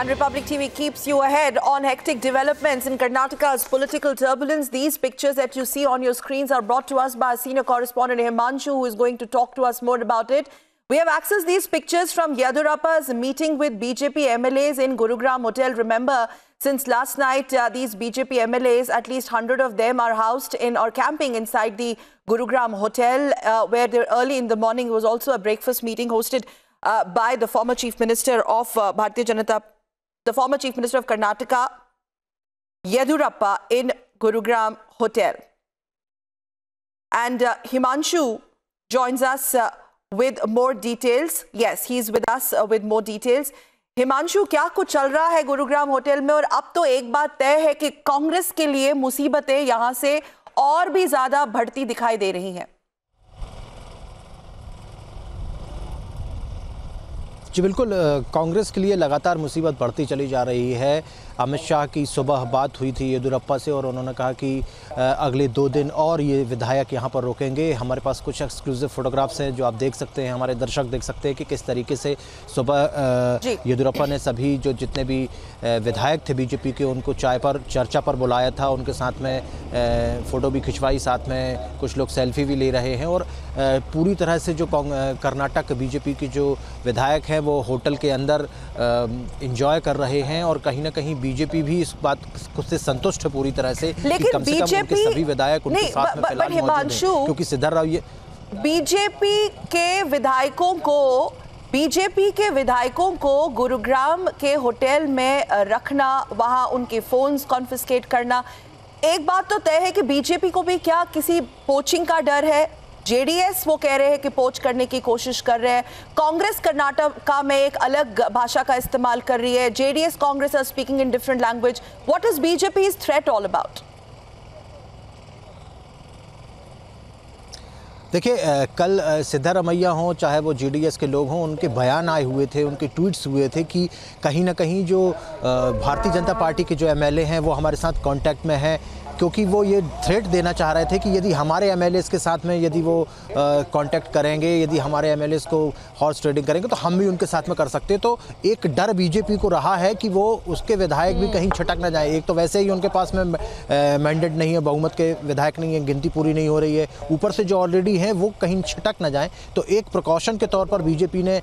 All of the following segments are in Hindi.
And Republic TV keeps you ahead on hectic developments in Karnataka's political turbulence. These pictures that you see on your screens are brought to us by our senior correspondent Himanshu, who is going to talk to us more about it. We have accessed these pictures from Yediyurappa's meeting with BJP MLAs in Gurugram Hotel. Remember, since last night, these BJP MLAs, at least 100 of them, are housed in or camping inside the Gurugram Hotel, where early in the morning was also a breakfast meeting hosted by the former Chief Minister of the former Chief Minister of Karnataka, Yediyurappa, in Gurugram Hotel. And Himanshu joins us with more details. Yes, he's with us with more details. Himanshu, क्या कुछ चल रहा है गुरुग्राम होटल में? और अब तो एक बात तय है कि कांग्रेस के लिए मुसीबतें यहां से और भी ज्यादा बढ़ती दिखाई दे रही हैं। जी बिल्कुल, कांग्रेस के लिए लगातार मुसीबत बढ़ती चली जा रही है। अमित शाह की सुबह बात हुई थी येदियुरप्पा से और उन्होंने कहा कि अगले 2 दिन और ये विधायक यहाँ पर रोकेंगे। हमारे पास कुछ एक्सक्लूसिव फोटोग्राफ्स हैं जो आप देख सकते हैं, हमारे दर्शक देख सकते हैं कि किस तरीके से सुबह येदियुरप्पा ने सभी जो जितने भी विधायक थे बीजेपी के, उनको चाय पर चर्चा पर बुलाया था। उनके साथ में फ़ोटो भी खिंचवाई, साथ में कुछ लोग सेल्फी भी ले रहे हैं। और पूरी तरह से जो कर्नाटक बीजेपी की जो विधायक हैं वो होटल के अंदर एंजॉय कर रहे हैं और कहीं ना कहीं बीजेपी भी इस बात से संतुष्ट है पूरी तरह से। लेकिन बीजेपी सभी विधायक उनके साथ में फिलहाल मौजूद हैं, क्योंकि सिद्धारमैया बीजेपी के विधायकों को गुरुग्राम के होटल में रखना, वहां उनके फोन्स कॉन्फिस्केट करना, एक बात तो तय है कि बीजेपी को भी क्या किसी पोचिंग का डर है? जेडीएस वो कह रहे हैं कि पोच करने की कोशिश कर रहे हैं। कांग्रेस कर्नाटका में एक अलग भाषा का इस्तेमाल कर रही है। JDS Congress are speaking in different language. What is BJP's threat all about? देखिए, कल सिद्धारमैया हों चाहे वो जेडीएस के लोग हों, उनके बयान आए हुए थे, उनके ट्वीट्स हुए थे कि कहीं ना कहीं जो भारतीय जनता पार्टी के जो एमएलए हैं वो हमारे साथ कांटेक्ट में हैं, क्योंकि वो ये थ्रेट देना चाह रहे थे कि यदि हमारे एमएलएस के साथ में यदि वो कांटेक्ट करेंगे, यदि हमारे एमएलएस को हॉर्स ट्रेडिंग करेंगे तो हम भी उनके साथ में कर सकते हैं। तो एक डर बीजेपी को रहा है कि वो उसके विधायक भी कहीं छटक ना जाए। एक तो वैसे ही उनके पास में मैंडेट नहीं है, बहुमत के विधायक नहीं है, गिनती पूरी नहीं हो रही है, ऊपर से जो ऑलरेडी हैं वो कहीं छटक ना जाए। तो एक प्रिकॉशन के तौर पर बीजेपी ने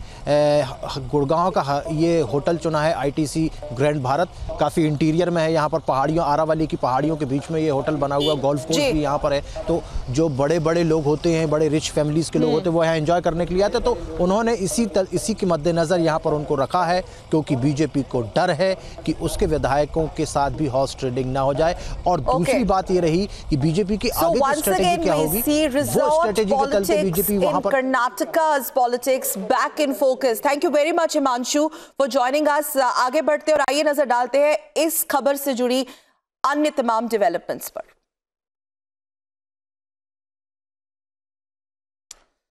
गुड़गांव का ये होटल चुना है, आईटीसी ग्रैंड भारत। काफ़ी इंटीरियर में है, यहाँ पर पहाड़ियों, आरावली की पहाड़ियों के बीच में ये होटल बना हुआ, गोल्फ कोर्स भी यहाँ पर है। तो जो बड़े बड़े लोग होते हैं, बड़े रिच फैमिलीज के लोग होते हैं, वो यहाँ एंजॉय करने के लिए आते हैं। तो उन्होंने इसी के मद्देनजर यहाँ पर उनको रखा है, क्योंकि बीजेपी को डर है कि उसके विधायकों के साथ भी हॉर्स ट्रेडिंग ना हो जाए। और दूसरी बात ये रही कि बीजेपी की आगे की स्ट्रेटेजी क्या होगी, वो स्ट्रेटेजी के चलते बीजेपी वहां पर Karnataka's politics back in focus. Thank you very much Himanshu for joining us. आगे बढ़ते और आइए नजर डालते हैं इस खबर से जुड़ी अन्य तमाम डेवलपमेंट्स पर।